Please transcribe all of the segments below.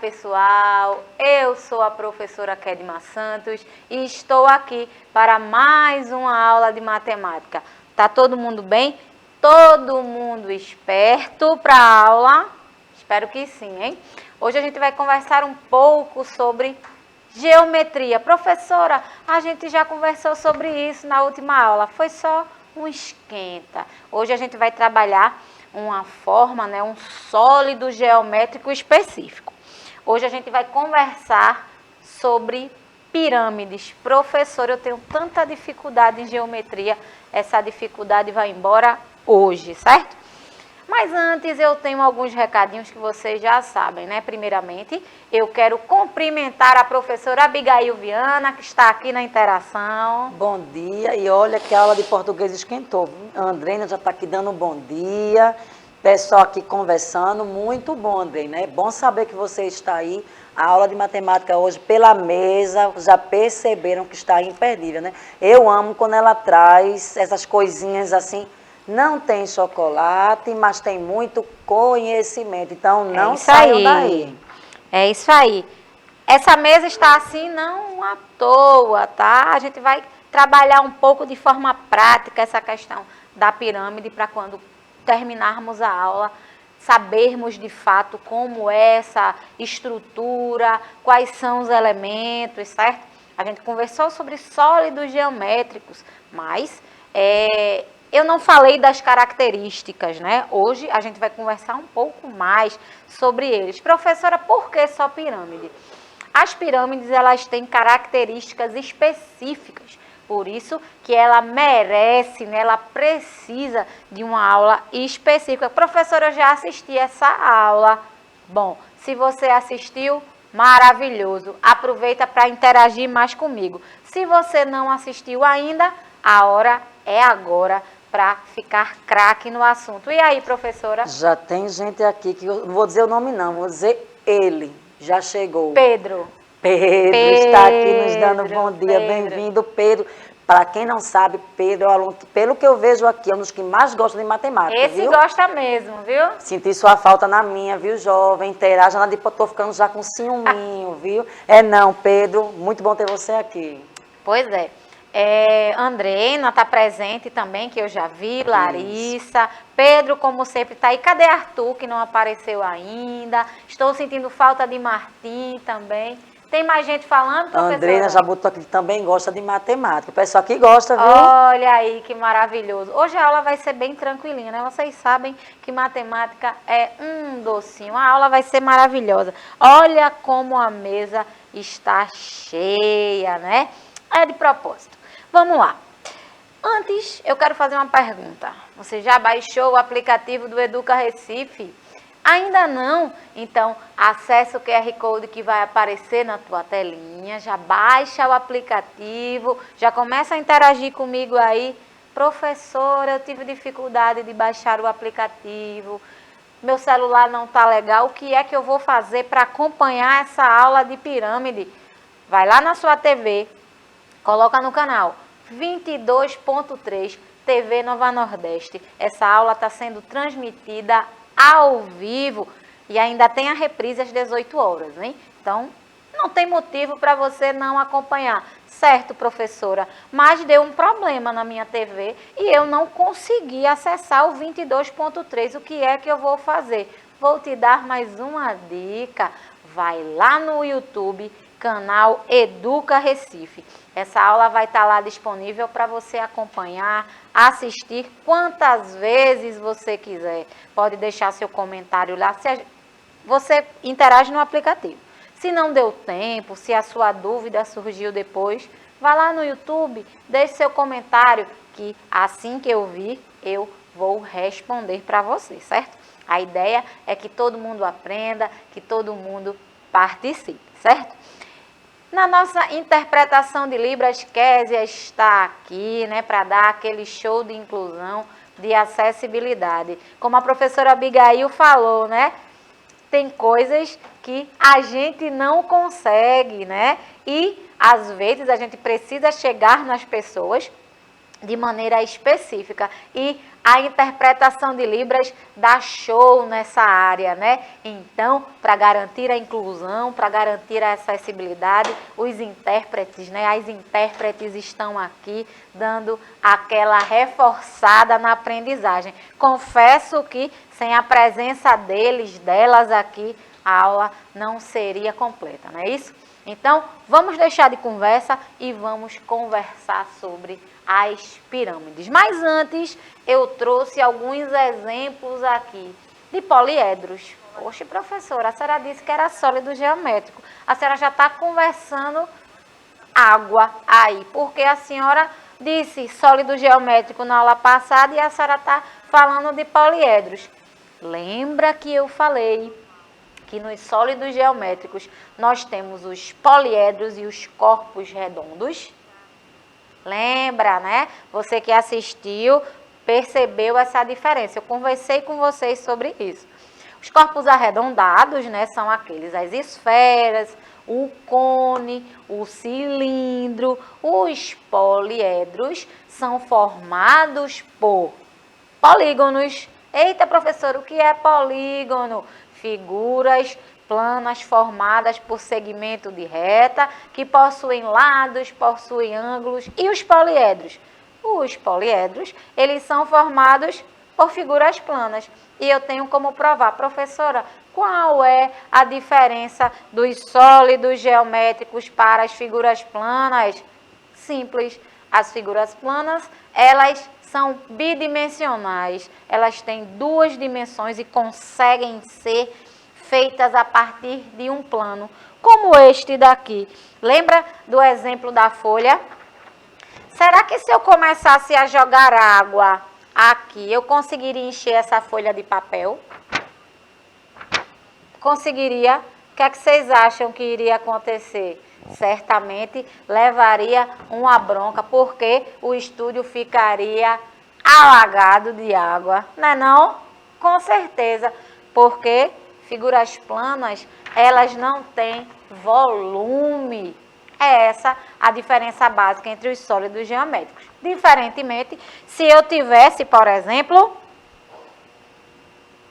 pessoal, eu sou a professora Kedma Santos e estou aqui para mais uma aula de matemática. Tá todo mundo bem? Todo mundo esperto para a aula? Espero que sim, hein? Hoje a gente vai conversar um pouco sobre geometria. Professora, a gente já conversou sobre isso na última aula, foi só um esquenta. Hoje a gente vai trabalhar uma forma, um sólido geométrico específico. Hoje a gente vai conversar sobre pirâmides. Professor, eu tenho tanta dificuldade em geometria, essa dificuldade vai embora hoje, certo? Mas antes eu tenho alguns recadinhos que vocês já sabem, né? Primeiramente, eu quero cumprimentar a professora Abigail Viana, que está aqui na interação. Bom dia, e olha que a aula de português esquentou. A Andreina já está aqui dando um bom dia, pessoal aqui conversando, muito bom, Andreina. É bom saber que você está aí. A aula de matemática hoje pela mesa, já perceberam que está imperdível, né? Eu amo quando ela traz essas coisinhas assim. Não tem chocolate, mas tem muito conhecimento. Então, não saiam daí. É isso aí. Essa mesa está assim não à toa, tá? A gente vai trabalhar um pouco de forma prática essa questão da pirâmide para quando terminarmos a aula, sabermos de fato como é essa estrutura, quais são os elementos, certo? A gente conversou sobre sólidos geométricos, mas eu não falei das características, né? Hoje a gente vai conversar um pouco mais sobre eles. Professora, por que só pirâmide? As pirâmides, elas têm características específicas, por isso que ela merece, né? Ela precisa de uma aula específica. Professora, eu já assisti essa aula. Bom, se você assistiu, maravilhoso. Aproveita para interagir mais comigo. Se você não assistiu ainda, a hora é agora para ficar craque no assunto. E aí, professora? Já tem gente aqui que eu não vou dizer o nome não, vou dizer ele. Já chegou. Pedro Está aqui nos dando bom dia. Bem-vindo, Pedro. Para quem não sabe, Pedro é o aluno que, pelo que eu vejo aqui, é um dos que mais gosta de matemática, Esse viu? gosta mesmo, viu? Senti sua falta na minha, viu, jovem? Interaja, tô ficando já com ciúminho, viu? Não, Pedro, muito bom ter você aqui. Pois é. Andreina está presente também, que eu já vi, Larissa, Pedro, como sempre, está aí. Cadê Arthur, que não apareceu ainda? Estou sentindo falta de Martim também. Tem mais gente falando, professora? Andreina já botou aqui que também gosta de matemática. O pessoal aqui gosta, viu? Olha aí, que maravilhoso. Hoje a aula vai ser bem tranquilinha, né? Vocês sabem que matemática é um docinho. A aula vai ser maravilhosa. Olha como a mesa está cheia, né? É de propósito. Vamos lá. Antes, eu quero fazer uma pergunta. Você já baixou o aplicativo do Educa Recife? Ainda não? Então, acesse o QR Code que vai aparecer na tua telinha, já baixa o aplicativo, já começa a interagir comigo aí. Professora, eu tive dificuldade de baixar o aplicativo, meu celular não está legal, o que é que eu vou fazer para acompanhar essa aula de pirâmide? Vai lá na sua TV, coloca no canal 22.3 TV Nova Nordeste. Essa aula está sendo transmitida ao vivo e ainda tem a reprise às 18 horas, hein? Então, não tem motivo para você não acompanhar. Certo, professora, mas deu um problema na minha TV e eu não consegui acessar o 22.3. O que é que eu vou fazer? Vou te dar mais uma dica. Vai lá no YouTube, canal Educa Recife. Essa aula vai estar lá disponível para você acompanhar, assistir quantas vezes você quiser. Pode deixar seu comentário lá, você interage no aplicativo. Se não deu tempo, se a sua dúvida surgiu depois, vá lá no YouTube, deixe seu comentário, que assim que eu vir, eu vou responder para você, certo? A ideia é que todo mundo aprenda, que todo mundo participe, certo? Na nossa interpretação de Libras, Késia está aqui, né, para dar aquele show de inclusão, de acessibilidade. Como a professora Abigail falou, né, tem coisas que a gente não consegue, né, e às vezes a gente precisa chegar nas pessoas de maneira específica. E a interpretação de Libras dá show nessa área, né? Então, para garantir a inclusão, para garantir a acessibilidade, os intérpretes, né? As intérpretes estão aqui dando aquela reforçada na aprendizagem. Confesso que sem a presença delas aqui, a aula não seria completa, não é isso? Então, vamos deixar de conversa e vamos conversar sobre as pirâmides. Mas antes, eu trouxe alguns exemplos aqui de poliedros. Poxa, professora, a senhora disse que era sólido geométrico. A senhora já está conversando água aí, porque a senhora disse sólido geométrico na aula passada e a senhora está falando de poliedros. Lembra que eu falei que nos sólidos geométricos nós temos os poliedros e os corpos redondos? Lembra, né? Você que assistiu percebeu essa diferença. Eu conversei com vocês sobre isso. Os corpos arredondados, né, são aqueles, as esferas, o cone, o cilindro. Os poliedros são formados por polígonos. Eita, professor, o que é polígono? Figuras planas formadas por segmento de reta, que possuem lados, possuem ângulos. E os poliedros? Os poliedros, eles são formados por figuras planas. E eu tenho como provar, professora, qual é a diferença dos sólidos geométricos para as figuras planas? Simples. As figuras planas, elas são bidimensionais. Elas têm duas dimensões e conseguem ser feitas a partir de um plano, como este daqui. Lembra do exemplo da folha? Será que se eu começasse a jogar água aqui, eu conseguiria encher essa folha de papel? Conseguiria? O que é que vocês acham que iria acontecer? Certamente levaria uma bronca, porque o estúdio ficaria alagado de água, não é não? Com certeza, porque figuras planas, elas não têm volume. É essa a diferença básica entre os sólidos geométricos. Diferentemente, se eu tivesse, por exemplo,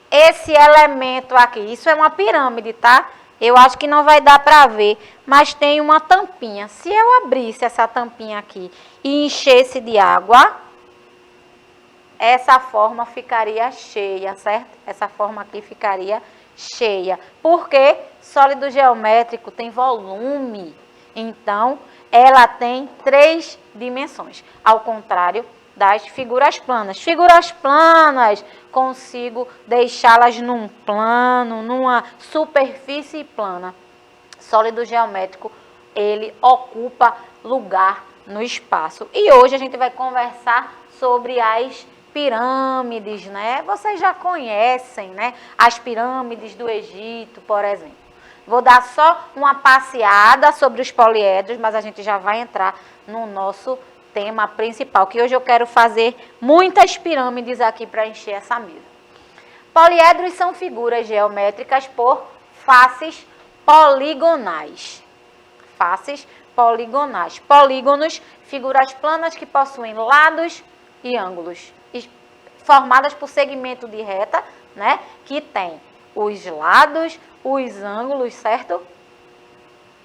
esse elemento aqui, isso é uma pirâmide, tá? Eu acho que não vai dar para ver, mas tem uma tampinha. Se eu abrisse essa tampinha aqui e enchesse de água, essa forma ficaria cheia, certo? Essa forma aqui ficaria cheia. Porque sólido geométrico tem volume. Então, ela tem 3 dimensões. Ao contrário das figuras planas. Figuras planas, consigo deixá-las num plano, numa superfície plana. Sólido geométrico, ele ocupa lugar no espaço. E hoje a gente vai conversar sobre as pirâmides, né? Vocês já conhecem, né? As pirâmides do Egito, por exemplo. Vou dar só uma passeada sobre os poliedros, mas a gente já vai entrar no nosso tema principal, que hoje eu quero fazer muitas pirâmides aqui para encher essa mesa. Poliedros são figuras geométricas por faces poligonais. Faces poligonais. Polígonos, figuras planas que possuem lados e ângulos, formadas por segmento de reta, né, que tem os lados, os ângulos, certo?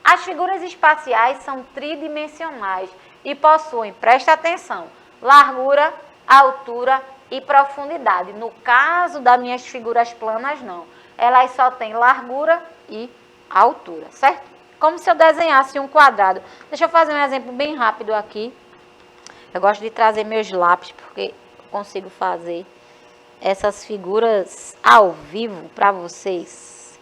As figuras espaciais são tridimensionais e possuem, presta atenção, largura, altura e profundidade. No caso das minhas figuras planas, não. Elas só têm largura e altura, certo? Como se eu desenhasse um quadrado. Deixa eu fazer um exemplo bem rápido aqui. Eu gosto de trazer meus lápis, porque eu consigo fazer essas figuras ao vivo para vocês.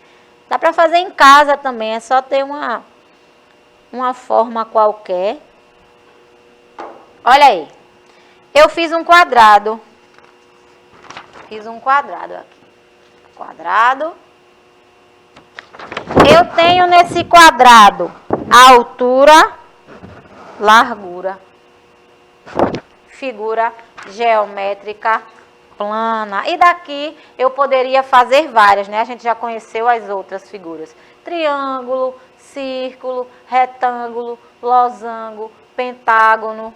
Dá para fazer em casa também, é só ter uma forma qualquer. Olha aí, eu fiz um quadrado. Fiz um quadrado aqui. Quadrado. Eu tenho nesse quadrado a altura, largura, figura geométrica plana. E daqui eu poderia fazer várias, né? A gente já conheceu as outras figuras. Triângulo, círculo, retângulo, losango, pentágono.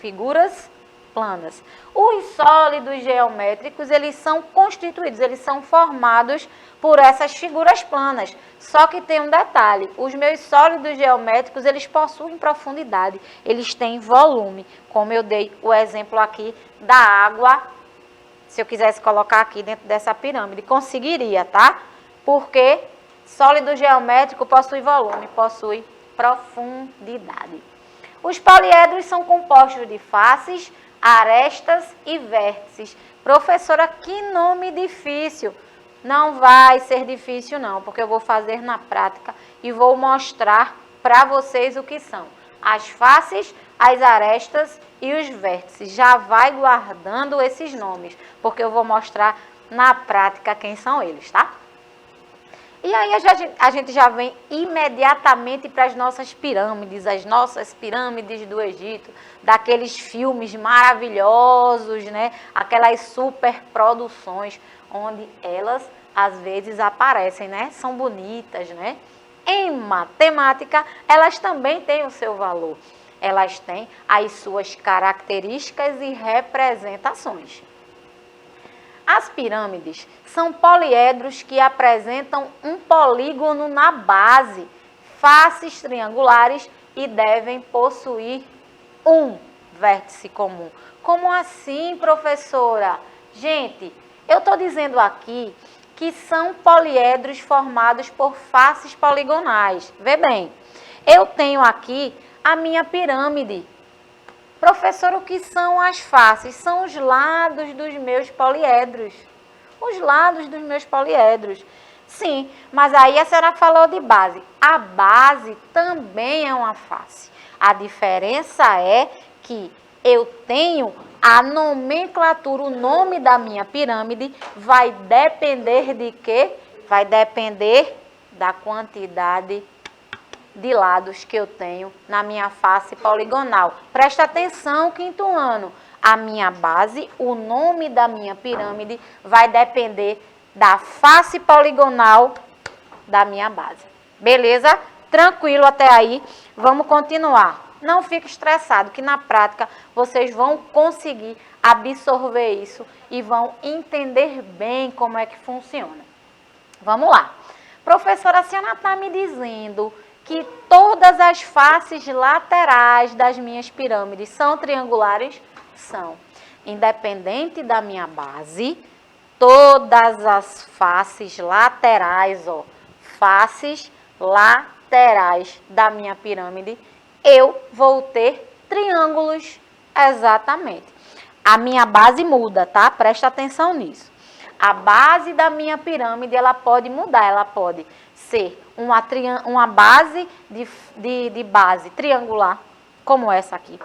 figuras planas. Os sólidos geométricos, eles são constituídos, eles são formados por essas figuras planas. Só que tem um detalhe, os meus sólidos geométricos, eles possuem profundidade, eles têm volume, como eu dei o exemplo aqui da água. Se eu quisesse colocar aqui dentro dessa pirâmide, conseguiria, tá? Porque sólido geométrico possui volume, possui profundidade. Os poliedros são compostos de faces, arestas e vértices. Professora, que nome difícil. Não vai ser difícil não, porque eu vou fazer na prática e vou mostrar para vocês o que são. As faces, as arestas e os vértices. Já vai guardando esses nomes, porque eu vou mostrar na prática quem são eles, tá? E aí a gente já vem imediatamente para as nossas pirâmides do Egito, daqueles filmes maravilhosos, né? Aquelas superproduções, onde elas às vezes aparecem, né? São bonitas, né? Em matemática, elas também têm o seu valor. Elas têm as suas características e representações. As pirâmides são poliedros que apresentam um polígono na base, faces triangulares e devem possuir um vértice comum. Como assim, professora? Gente, eu estou dizendo aqui que são poliedros formados por faces poligonais. Vê bem, eu tenho aqui a minha pirâmide. Professora, o que são as faces? São os lados dos meus poliedros. Os lados dos meus poliedros. Sim, mas aí a senhora falou de base. A base também é uma face. A diferença é que eu tenho a nomenclatura, o nome da minha pirâmide vai depender de quê? Vai depender da quantidade de lados que eu tenho na minha face poligonal. Presta atenção, quinto ano. A minha base, o nome da minha pirâmide vai depender da face poligonal da minha base. Beleza? Tranquilo até aí? Vamos continuar. Não fique estressado, que na prática vocês vão conseguir absorver isso e vão entender bem como é que funciona. Vamos lá. Professora, a senhora está me dizendo que todas as faces laterais das minhas pirâmides são triangulares? São. Independente da minha base, todas as faces laterais, faces laterais da minha pirâmide, eu vou ter triângulos, exatamente. A minha base muda, tá? Presta atenção nisso. A base da minha pirâmide, ela pode mudar, ela pode ser uma base de base triangular, como essa aqui.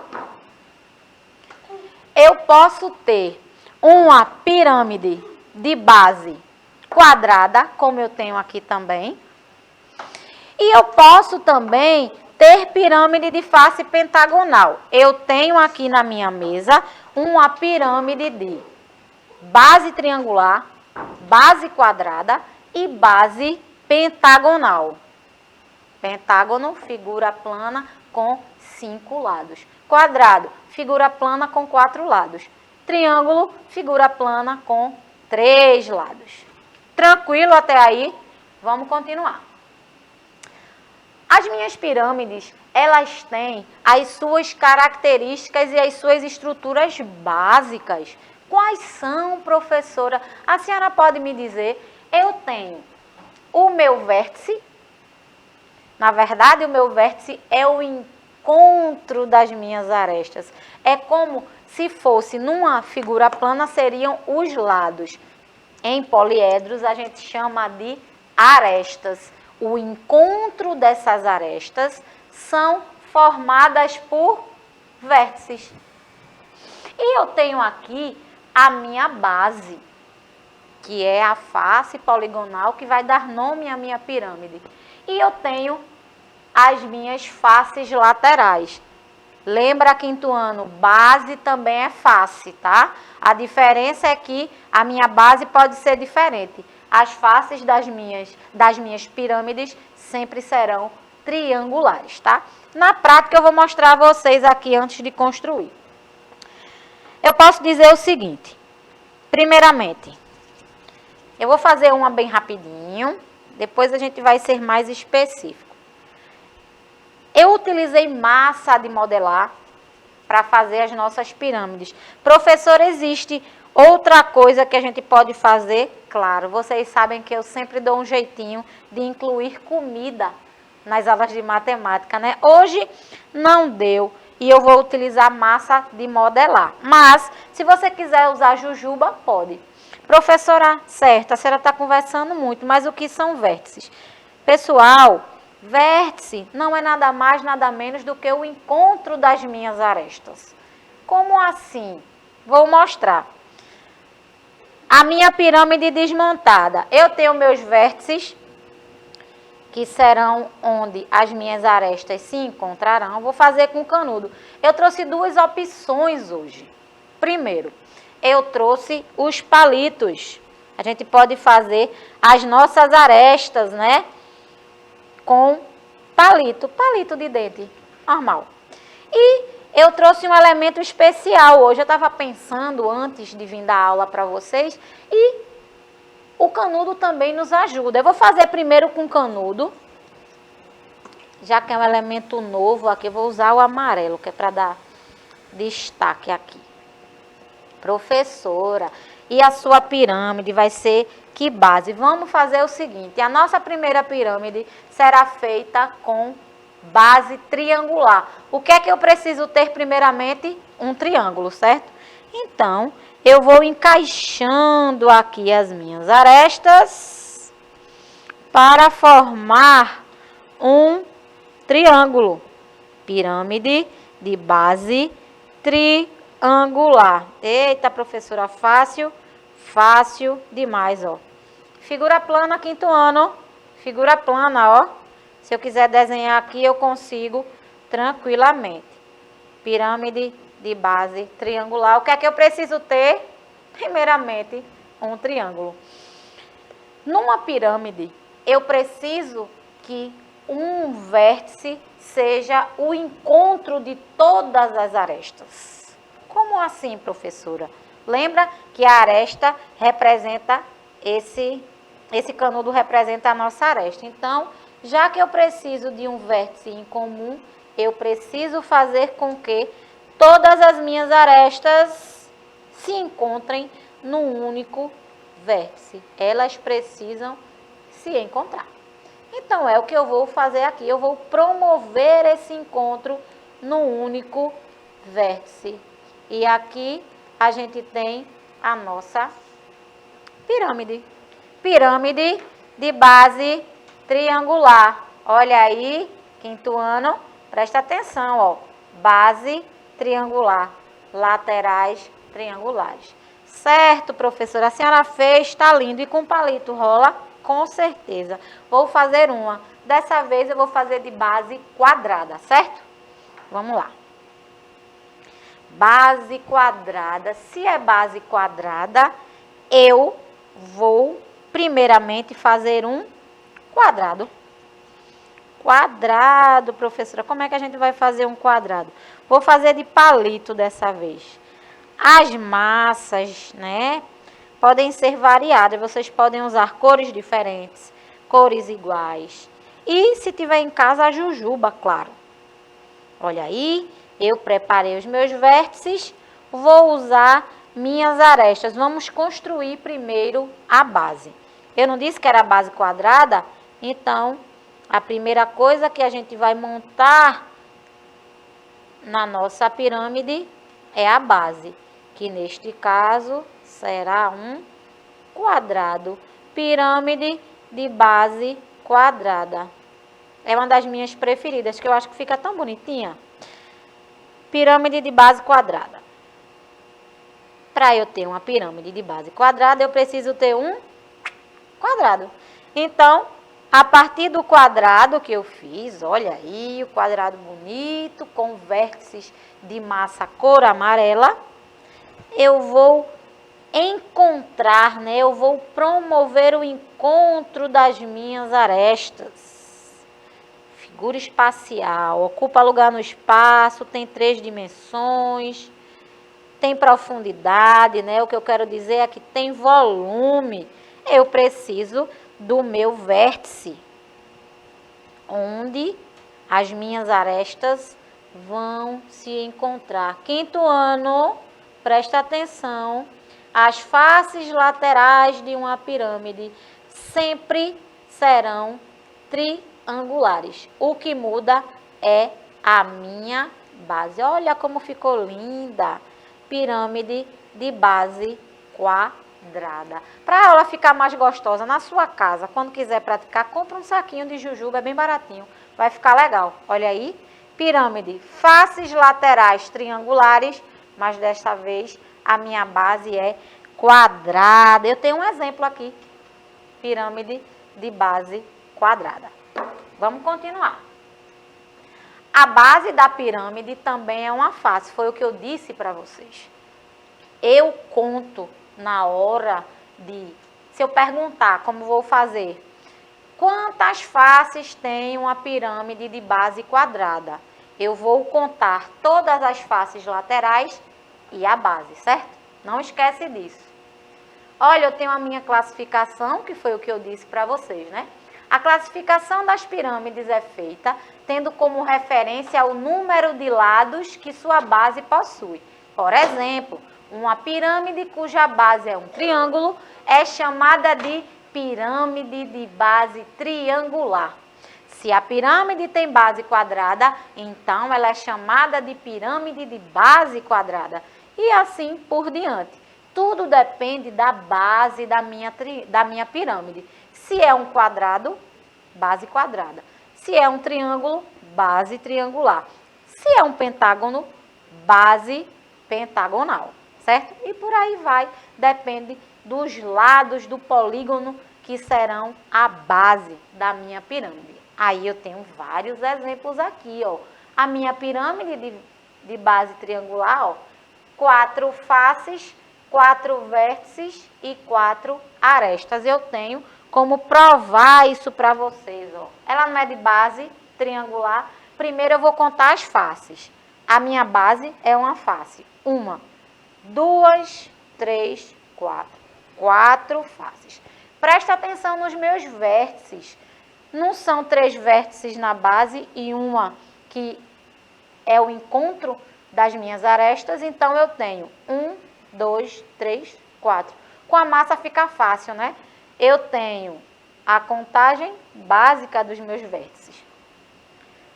Eu posso ter uma pirâmide de base quadrada, como eu tenho aqui também. E eu posso também ter pirâmide de face pentagonal. Eu tenho aqui na minha mesa uma pirâmide de base triangular, base quadrada e base pentagonal. Pentágono, figura plana com 5 lados. Quadrado, figura plana com 4 lados. Triângulo, figura plana com 3 lados. Tranquilo até aí? Vamos continuar. As minhas pirâmides, elas têm as suas características e as suas estruturas básicas. Quais são, professora? A senhora pode me dizer? Eu tenho o meu vértice. Na verdade, o meu vértice é o encontro das minhas arestas. É como se fosse numa figura plana, seriam os lados. Em poliedros, a gente chama de arestas. O encontro dessas arestas são formadas por vértices. E eu tenho aqui a minha base, que é a face poligonal que vai dar nome à minha pirâmide. E eu tenho as minhas faces laterais. Lembra, quinto ano, base também é face, tá? A diferença é que a minha base pode ser diferente. As faces das minhas pirâmides sempre serão triangulares, tá? Na prática, eu vou mostrar a vocês aqui antes de construir. eu posso dizer o seguinte. Primeiramente, eu vou fazer uma bem rapidinho, depois a gente vai ser mais específico. Eu utilizei massa de modelar para fazer as nossas pirâmides. Professor, existe outra coisa que a gente pode fazer? Claro, vocês sabem que eu sempre dou um jeitinho de incluir comida nas aulas de matemática, né? Hoje não deu e eu vou utilizar massa de modelar. Mas, se você quiser usar jujuba, pode. Professora, certo, a senhora está conversando muito, mas o que são vértices? Pessoal, vértice não é nada mais, nada menos do que o encontro das minhas arestas. Como assim? Vou mostrar. A minha pirâmide desmontada. Eu tenho meus vértices, que serão onde as minhas arestas se encontrarão. Vou fazer com canudo. Eu trouxe duas opções hoje. Primeiro, eu trouxe os palitos. A gente pode fazer as nossas arestas, né? Com palito de dente, normal. E eu trouxe um elemento especial hoje. Eu estava pensando antes de vir dar aula para vocês e o canudo também nos ajuda. Eu vou fazer primeiro com canudo, já que é um elemento novo aqui, eu vou usar o amarelo, que é para dar destaque aqui. Professora, e a sua pirâmide vai ser que base? Vamos fazer o seguinte, a nossa primeira pirâmide será feita com base triangular. O que é que eu preciso ter primeiramente? Um triângulo, certo? Então, eu vou encaixando aqui as minhas arestas para formar um triângulo. Pirâmide de base triangular. Eita, professora, fácil demais, ó. Figura plana, quinto ano. Figura plana, ó. Se eu quiser desenhar aqui, eu consigo tranquilamente. Pirâmide de base triangular. O que é que eu preciso ter? Primeiramente, um triângulo. Numa pirâmide, eu preciso que um vértice seja o encontro de todas as arestas. Como assim, professora? Lembra que a aresta representa esse canudo representa a nossa aresta. Então, já que eu preciso de um vértice em comum, eu preciso fazer com que todas as minhas arestas se encontrem num único vértice. Elas precisam se encontrar. Então, é o que eu vou fazer aqui. Eu vou promover esse encontro num único vértice. E aqui a gente tem a nossa pirâmide. Pirâmide de base triangular. Olha aí, quinto ano, presta atenção, ó. Base triangular, laterais triangulares. Certo, professora, a senhora fez, está lindo. E com palito rola? Com certeza. Vou fazer uma. Dessa vez eu vou fazer de base quadrada, certo? Vamos lá. Base quadrada. Se é base quadrada, eu vou primeiramente fazer um quadrado. Quadrado, professora. Como é que a gente vai fazer um quadrado? Vou fazer de palito dessa vez. As massas, né, podem ser variadas. Vocês podem usar cores diferentes, cores iguais. E se tiver em casa, a jujuba, claro. Olha aí, eu preparei os meus vértices. Vou usar minhas arestas. Vamos construir primeiro a base. Eu não disse que era a base quadrada? Então, a primeira coisa que a gente vai montar na nossa pirâmide é a base, que neste caso será um quadrado. Pirâmide de base quadrada. É uma das minhas preferidas, que eu acho que fica tão bonitinha. Pirâmide de base quadrada. Para eu ter uma pirâmide de base quadrada, eu preciso ter um quadrado. Então, a partir do quadrado que eu fiz, olha aí, o quadrado bonito, com vértices de massa cor amarela, eu vou encontrar, né? Eu vou promover o encontro das minhas arestas. Figura espacial, ocupa lugar no espaço, tem 3 dimensões. tem profundidade, né? O que eu quero dizer é que tem volume. Eu preciso do meu vértice, onde as minhas arestas vão se encontrar. Quinto ano, presta atenção, as faces laterais de uma pirâmide sempre serão triangulares. O que muda é a minha base. Olha como ficou linda. Pirâmide de base quadrada. Para a aula ficar mais gostosa na sua casa, quando quiser praticar, compra um saquinho de jujuba, é bem baratinho. Vai ficar legal. Olha aí. Pirâmide, faces laterais triangulares, mas desta vez a minha base é quadrada. Eu tenho um exemplo aqui. Pirâmide de base quadrada. Vamos continuar. A base da pirâmide também é uma face, foi o que eu disse para vocês. Eu conto na hora de, se eu perguntar como vou fazer, quantas faces tem uma pirâmide de base quadrada? Eu vou contar todas as faces laterais e a base, certo? Não esquece disso. Olha, eu tenho a minha classificação, que foi o que eu disse para vocês, né? A classificação das pirâmides é feita tendo como referência o número de lados que sua base possui. Por exemplo, uma pirâmide cuja base é um triângulo é chamada de pirâmide de base triangular. Se a pirâmide tem base quadrada, então ela é chamada de pirâmide de base quadrada. E assim por diante. Tudo depende da base da minha pirâmide. Se é um quadrado, base quadrada. Se é um triângulo, base triangular. Se é um pentágono, base pentagonal, certo? E por aí vai, depende dos lados do polígono que serão a base da minha pirâmide. Aí eu tenho vários exemplos aqui, ó. A minha pirâmide de base triangular, ó, 4 faces, 4 vértices e 4 arestas. Eu tenho como provar isso para vocês, ó. Ela não é de base triangular. Primeiro eu vou contar as faces. A minha base é uma face. 1, 2, 3, 4. 4 faces. Presta atenção nos meus vértices. Não são 3 vértices na base e uma que é o encontro das minhas arestas. Então eu tenho 1, 2, 3, 4. Com a massa fica fácil, né? Eu tenho a contagem básica dos meus vértices.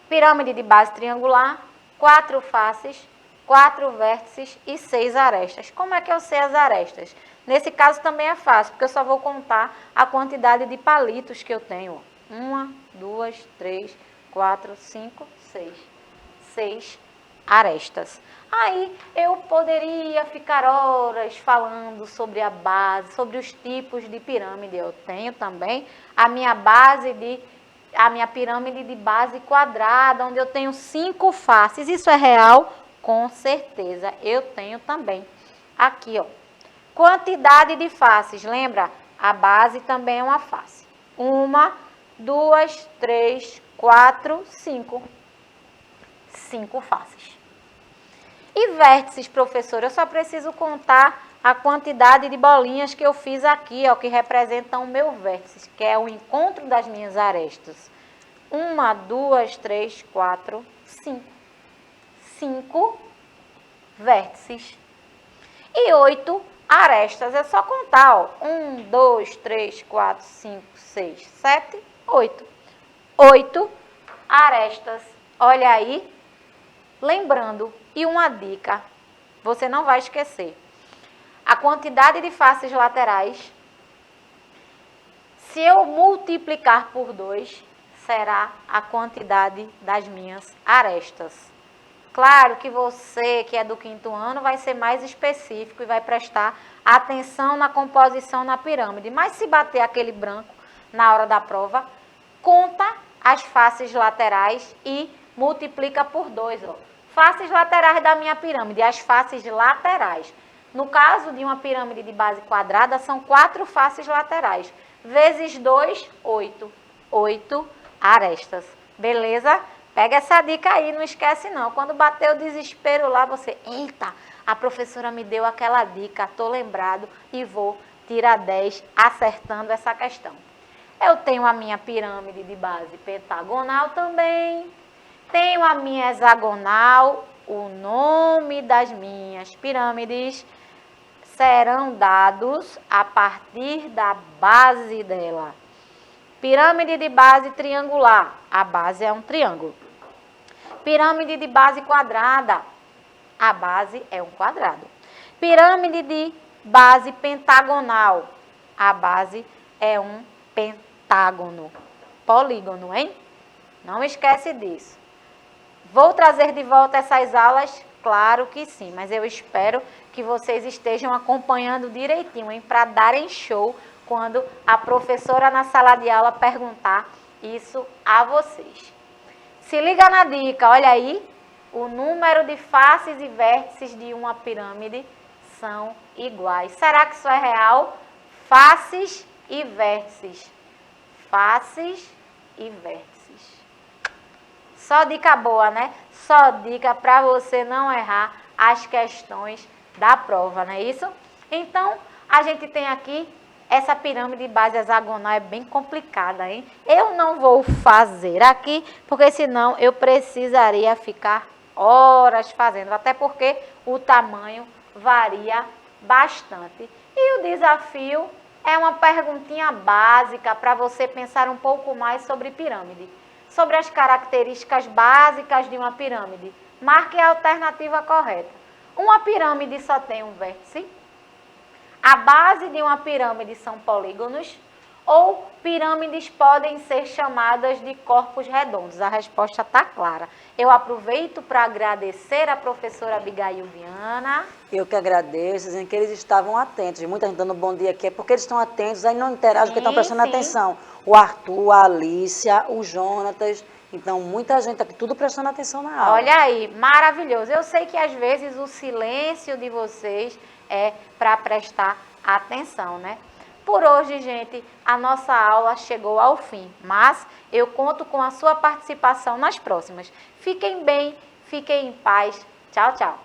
Pirâmide de base triangular, 4 faces, 4 vértices e 6 arestas. Como é que eu sei as arestas? Nesse caso também é fácil, porque eu só vou contar a quantidade de palitos que eu tenho. 1, 2, 3, 4, 5, 6. 6 arestas. Aí eu poderia ficar horas falando sobre a base, sobre os tipos de pirâmide. Eu tenho também a minha pirâmide de base quadrada, onde eu tenho 5 faces. Isso é real? Com certeza, eu tenho também. Aqui, ó. Quantidade de faces, lembra? A base também é uma face. 1, 2, 3, 4, 5. 5 faces. E vértices, professor, eu só preciso contar a quantidade de bolinhas que eu fiz aqui, ó, que representam o meu vértice, que é o encontro das minhas arestas. 1, 2, 3, 4, 5. 5 vértices. E 8 arestas. É só contar, ó. 1, 2, 3, 4, 5, 6, 7, 8. 8 arestas. Olha aí. Lembrando, e uma dica, você não vai esquecer. A quantidade de faces laterais, se eu multiplicar por 2, será a quantidade das minhas arestas. Claro que você, que é do 5º ano, vai ser mais específico e vai prestar atenção na composição na pirâmide. Mas se bater aquele branco na hora da prova, conta as faces laterais e multiplica por 2, ó. Faces laterais da minha pirâmide, as faces laterais. No caso de uma pirâmide de base quadrada, são 4 faces laterais. Vezes 2, 8. 8 arestas. Beleza? Pega essa dica aí, não esquece não. Quando bater o desespero lá, você, eita, a professora me deu aquela dica, tô lembrado e vou tirar 10 acertando essa questão. Eu tenho a minha pirâmide de base pentagonal também. Tenho a minha hexagonal. O nome das minhas pirâmides serão dados a partir da base dela. Pirâmide de base triangular. A base é um triângulo. Pirâmide de base quadrada. A base é um quadrado. Pirâmide de base pentagonal. A base é um pentágono. Polígono, hein? Não esquece disso. Vou trazer de volta essas aulas? Claro que sim, mas eu espero que vocês estejam acompanhando direitinho, hein? Para darem show quando a professora na sala de aula perguntar isso a vocês. Se liga na dica, olha aí, o número de faces e vértices de uma pirâmide são iguais. Será que isso é real? Faces e vértices. Faces e vértices. Só dica boa, né? Só dica para você não errar as questões da prova, não é isso? Então, a gente tem aqui essa pirâmide de base hexagonal, é bem complicada, hein? Eu não vou fazer aqui, porque senão eu precisaria ficar horas fazendo, até porque o tamanho varia bastante. E o desafio é uma perguntinha básica para você pensar um pouco mais sobre pirâmide. Sobre as características básicas de uma pirâmide. Marque a alternativa correta. Uma pirâmide só tem um vértice? A base de uma pirâmide são polígonos? Ou pirâmides podem ser chamadas de corpos redondos? A resposta está clara. Eu aproveito para agradecer a professora Abigail Viana. Eu que agradeço, dizendo que eles estavam atentos. Muita gente dando bom dia aqui, é porque eles estão atentos, aí não interagem, porque estão prestando atenção. O Arthur, a Alicia, o Jonatas, então muita gente aqui, tudo prestando atenção na aula. Olha aí, maravilhoso. Eu sei que às vezes o silêncio de vocês é para prestar atenção, né? Por hoje, gente, a nossa aula chegou ao fim, mas eu conto com a sua participação nas próximas. Fiquem bem, fiquem em paz. Tchau, tchau.